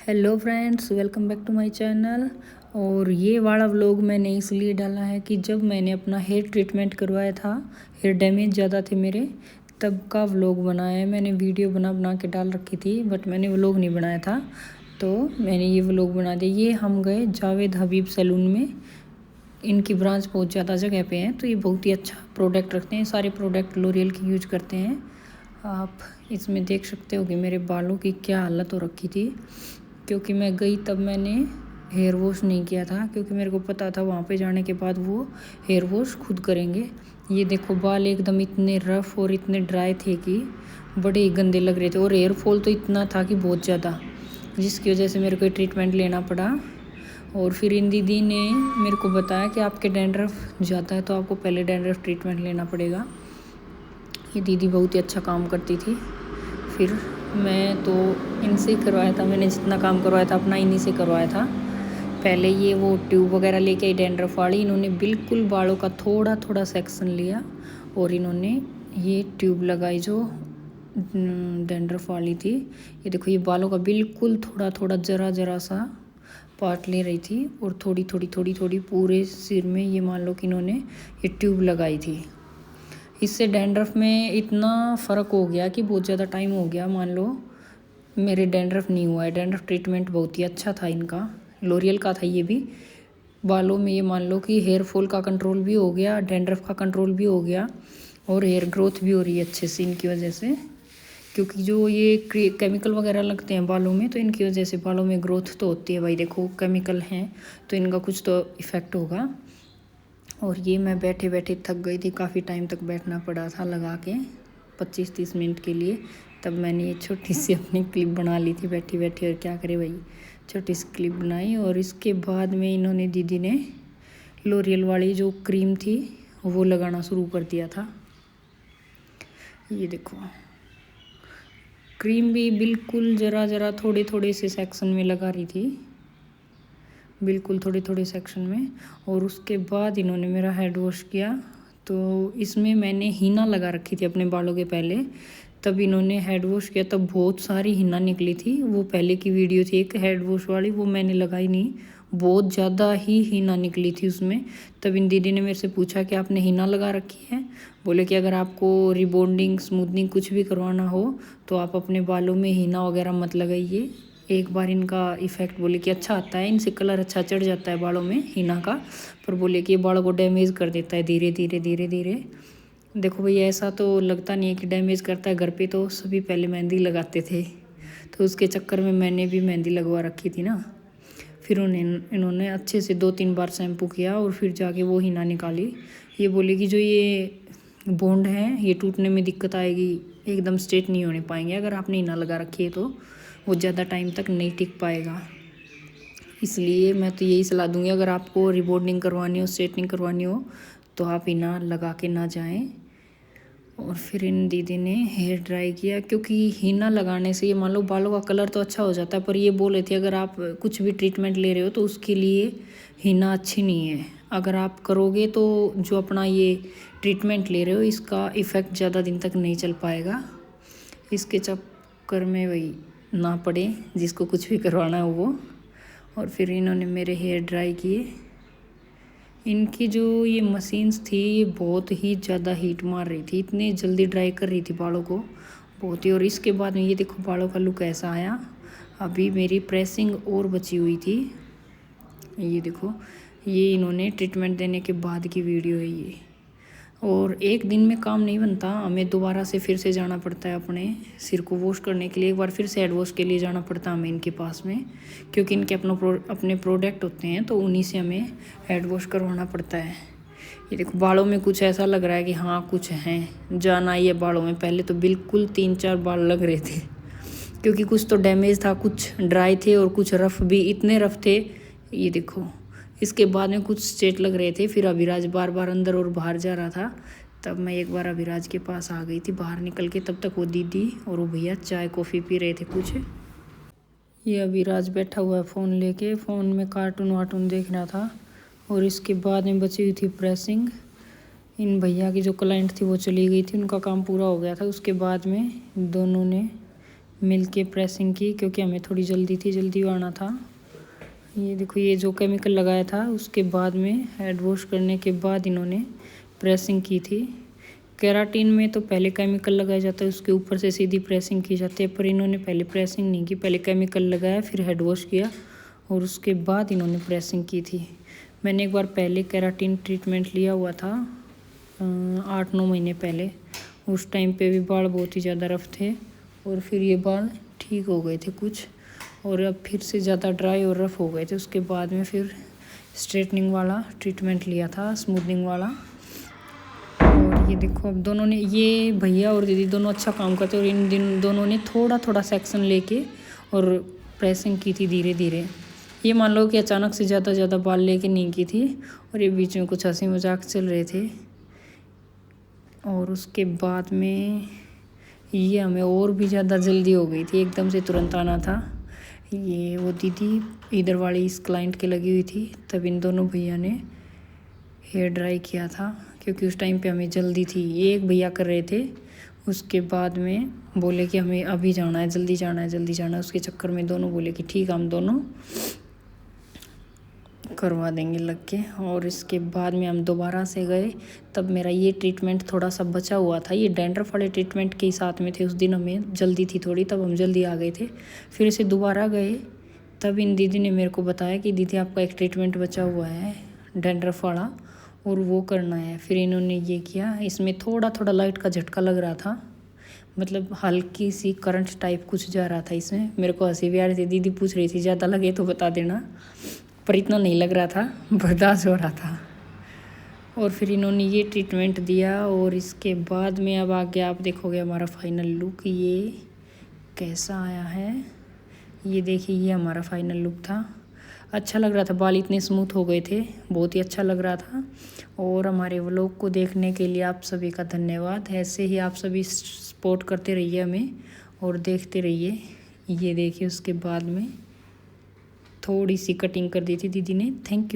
Hello friends, welcome back to my channel. और ये वाला व्लॉग मैंने इसलिए डाला है कि जब मैंने अपना हेयर ट्रीटमेंट करवाया था, हेयर डैमेज ज़्यादा थे मेरे, तब का व्लॉग बनाया है। मैंने वीडियो बना के डाल रखी थी, बट मैंने व्लॉग नहीं बनाया था, तो मैंने ये व्लॉग बना दिया। ये हम गए जावेद हबीब सैलून में। इनकी ब्रांच बहुत ज़्यादा जगह पे है, तो ये बहुत ही अच्छा प्रोडक्ट रखते हैं। सारे प्रोडक्ट लोरियल की यूज करते हैं। आप इसमें देख सकते हो कि मेरे बालों की क्या हालत हो रखी थी, क्योंकि मैं गई तब मैंने हेयर वॉश नहीं किया था, क्योंकि मेरे को पता था वहाँ पे जाने के बाद वो हेयर वॉश खुद करेंगे। ये देखो, बाल एकदम इतने रफ़ और इतने ड्राई थे कि बड़े ही गंदे लग रहे थे, और हेयर फॉल तो इतना था कि बहुत ज़्यादा, जिसकी वजह से मेरे को ट्रीटमेंट लेना पड़ा। और फिर इन दीदी ने मेरे को बताया कि आपके डैंड्रफ ज़्यादा है, तो आपको पहले डैंड्रफ ट्रीटमेंट लेना पड़ेगा। ये दीदी बहुत ही अच्छा काम करती थी। फिर मैं तो इनसे ही करवाया था, मैंने जितना काम करवाया था अपना इन्हीं से करवाया था। पहले ये वो ट्यूब वगैरह लेके आई डैंड्रफ वाली, इन्होंने बिल्कुल बालों का थोड़ा थोड़ा सेक्शन लिया और इन्होंने ये ट्यूब लगाई जो डैंड्रफ वाली थी। ये देखो, ये बालों का बिल्कुल थोड़ा थोड़ा जरा सा पार्ट ले रही थी, और थोड़ी थोड़ी पूरे सिर में ये मान लो कि इन्होंने ये ट्यूब लगाई थी। इससे डैंड्रफ में इतना फ़र्क हो गया कि बहुत ज़्यादा टाइम हो गया, मान लो मेरे डैंड्रफ नहीं हुआ है। डैंड्रफ ट्रीटमेंट बहुत ही अच्छा था इनका, लोरियल का था ये भी। बालों में ये मान लो कि हेयर फॉल का कंट्रोल भी हो गया, डैंड्रफ का कंट्रोल भी हो गया, और हेयर ग्रोथ भी हो रही है अच्छे से इनकी वजह से। क्योंकि जो ये केमिकल वगैरह लगते हैं बालों में, तो इनकी वजह से बालों में ग्रोथ तो होती है भाई। देखो, केमिकल हैं तो इनका कुछ तो इफ़ेक्ट होगा। और ये मैं बैठे बैठे थक गई थी, काफ़ी टाइम तक बैठना पड़ा था लगा के, 25-30 मिनट के लिए। तब मैंने ये छोटी सी अपनी क्लिप बना ली थी बैठी बैठी, और क्या करे भाई, छोटी सी क्लिप बनाई। और इसके बाद में इन्होंने दीदी ने लोरियल वाली जो क्रीम थी वो लगाना शुरू कर दिया था। ये देखो, क्रीम भी बिल्कुल ज़रा थोड़े थोड़े से सेक्शन में लगा रही थी, बिल्कुल थोड़े थोड़े सेक्शन में। और उसके बाद इन्होंने मेरा हेड वॉश किया, तो इसमें मैंने हीना लगा रखी थी अपने बालों के पहले। तब इन्होंने हेड वॉश किया, तब बहुत सारी हीना निकली थी। वो पहले की वीडियो थी एक हेड वॉश वाली, वो मैंने लगाई नहीं, बहुत ज़्यादा ही हीना निकली थी उसमें। तब इन दीदी ने मेरे से पूछा कि आपने हीना लगा रखी है। बोले कि अगर आपको रिबॉन्डिंग स्मूथनिंग कुछ भी करवाना हो तो आप अपने बालों में हीना वगैरह मत लगाइए, एक बार इनका इफ़ेक्ट बोले कि अच्छा आता है, इनसे कलर अच्छा चढ़ जाता है बालों में हीना का, पर बोले कि ये बालों को डैमेज कर देता है धीरे धीरे। देखो भाई, ऐसा तो लगता नहीं है कि डैमेज करता है। घर पे तो सभी पहले मेहंदी लगाते थे, तो उसके चक्कर में मैंने भी मेहंदी लगवा रखी थी ना। फिर इन्होंने अच्छे से 2-3 बार शैम्पू किया और फिर जाके वो हीना निकाली। ये बोले कि जो ये बॉन्ड है ये टूटने में दिक्कत आएगी, एकदम स्ट्रेट नहीं होने पाएंगे अगर आपने हीना लगा रखी है, तो वो ज़्यादा टाइम तक नहीं टिक पाएगा। इसलिए मैं तो यही सलाह दूंगी, अगर आपको रिबॉन्डिंग करवानी हो, स्ट्रेटनिंग करवानी हो, तो आप हीना लगा के ना जाएं। और फिर इन दीदी ने हेयर ड्राई किया, क्योंकि हीना लगाने से ये मान लो बालों का कलर तो अच्छा हो जाता है, पर ये बोले थे अगर आप कुछ भी ट्रीटमेंट ले रहे हो तो उसके लिए हीना अच्छी नहीं है। अगर आप करोगे तो जो अपना ये ट्रीटमेंट ले रहे हो इसका इफ़ेक्ट ज़्यादा दिन तक नहीं चल पाएगा। इसके चक्कर में वही ना पड़े, जिसको कुछ भी करवाना हो वो। और फिर इन्होंने मेरे हेयर ड्राई किए। इनकी जो ये मशीन्स थी ये बहुत ही ज़्यादा हीट मार रही थी, इतने जल्दी ड्राई कर रही थी बालों को बहुत ही। और इसके बाद में ये देखो बालों का लुक ऐसा आया। अभी मेरी प्रेसिंग और बची हुई थी, ये देखो, ये इन्होंने ट्रीटमेंट देने के बाद की वीडियो है ये। और एक दिन में काम नहीं बनता, हमें दोबारा से फिर से जाना पड़ता है अपने सिर को वॉश करने के लिए, एक बार फिर से हेड वॉश के लिए जाना पड़ता है हमें इनके पास में, क्योंकि इनके अपने प्रोडक्ट होते हैं, तो उन्हीं से हमें हेड वॉश करवाना पड़ता है। ये देखो, बालों में कुछ ऐसा लग रहा है कि हाँ कुछ हैं, जान आई है बालों में। पहले तो बिल्कुल 3-4 बाल लग रहे थे, क्योंकि कुछ तो डैमेज था, कुछ ड्राई थे और कुछ रफ़ भी, इतने रफ़ थे। ये देखो, इसके बाद में कुछ स्ट्रेट लग रहे थे। फिर अभिराज बार बार अंदर और बाहर जा रहा था, तब मैं एक बार अभिराज के पास आ गई थी बाहर निकल के। तब तक वो दीदी और वो भैया चाय कॉफ़ी पी रहे थे कुछ। ये अभिराज बैठा हुआ है फ़ोन लेके, फ़ोन में कार्टून वार्टून देख रहा था। और इसके बाद में बची हुई थी प्रेसिंग। इन भैया की जो क्लाइंट थी वो चली गई थी, उनका काम पूरा हो गया था। उसके बाद में दोनों ने मिल के प्रेसिंग की, क्योंकि हमें थोड़ी जल्दी थी, जल्दी आना था। ये देखो, ये जो केमिकल लगाया था उसके बाद में हेड वॉश करने के बाद इन्होंने प्रेसिंग की थी। केराटिन में तो पहले केमिकल लगाया जाता है, उसके ऊपर से सीधी प्रेसिंग की जाती है, पर इन्होंने पहले प्रेसिंग नहीं की, पहले केमिकल लगाया फिर हेड वॉश किया और उसके बाद इन्होंने प्रेसिंग की थी। मैंने एक बार पहले केराटिन ट्रीटमेंट लिया हुआ था 8-9 महीने पहले। उस टाइम पे भी बाल बहुत ही ज़्यादा रफ थे और फिर ये बाल ठीक हो गए थे कुछ, और अब फिर से ज़्यादा ड्राई और रफ हो गए थे। उसके बाद में फिर स्ट्रेटनिंग वाला ट्रीटमेंट लिया था, स्मूथनिंग वाला। और ये देखो, अब दोनों ने, ये भैया और दीदी दोनों अच्छा काम करते, और इन दोनों ने थोड़ा थोड़ा सेक्शन लेके और प्रेसिंग की थी धीरे धीरे। ये मान लो कि अचानक से ज़्यादा बाल लेके नहीं की थी, और ये बीच में कुछ हंसी मजाक चल रहे थे। और उसके बाद में ये हमें और भी ज़्यादा जल्दी हो गई थी, एकदम से तुरंत आना था। ये वो दीदी इधर वाली इस क्लाइंट के लगी हुई थी, तब इन दोनों भैया ने हेयर ड्राई किया था, क्योंकि उस टाइम पे हमें जल्दी थी। ये एक भैया कर रहे थे, उसके बाद में बोले कि हमें अभी जाना है, जल्दी जाना है, जल्दी जाना है। उसके चक्कर में दोनों बोले कि ठीक, हम दोनों करवा देंगे लग के। और इसके बाद में हम दोबारा से गए, तब मेरा ये ट्रीटमेंट थोड़ा सा बचा हुआ था। ये डैंड्रफ वाले ट्रीटमेंट के ही साथ में थे, उस दिन हमें जल्दी थी थोड़ी, तब हम जल्दी आ गए थे। फिर इसे दोबारा गए, तब इन दीदी ने मेरे को बताया कि दीदी आपका एक ट्रीटमेंट बचा हुआ है डैंड्रफ वाला, और वो करना है। फिर इन्होंने ये किया। इसमें थोड़ा थोड़ा लाइट का झटका लग रहा था, मतलब हल्की सी करंट टाइप कुछ जा रहा था इसमें। मेरे को हंसी भी आ रही थी, दीदी पूछ रही थी ज़्यादा लगे तो बता देना, पर इतना नहीं लग रहा था, बर्दाश्त हो रहा था। और फिर इन्होंने ये ट्रीटमेंट दिया, और इसके बाद में अब आगे आप देखोगे हमारा फाइनल लुक ये कैसा आया है। ये देखिए, ये हमारा फाइनल लुक था। अच्छा लग रहा था, बाल इतने स्मूथ हो गए थे, बहुत ही अच्छा लग रहा था। और हमारे व्लॉग को देखने के लिए आप सभी का धन्यवाद। ऐसे ही आप सभी सपोर्ट करते रहिए हमें और देखते रहिए। ये देखिए, उसके बाद में थोड़ी सी कटिंग कर दी थी दीदी ने। Thank you.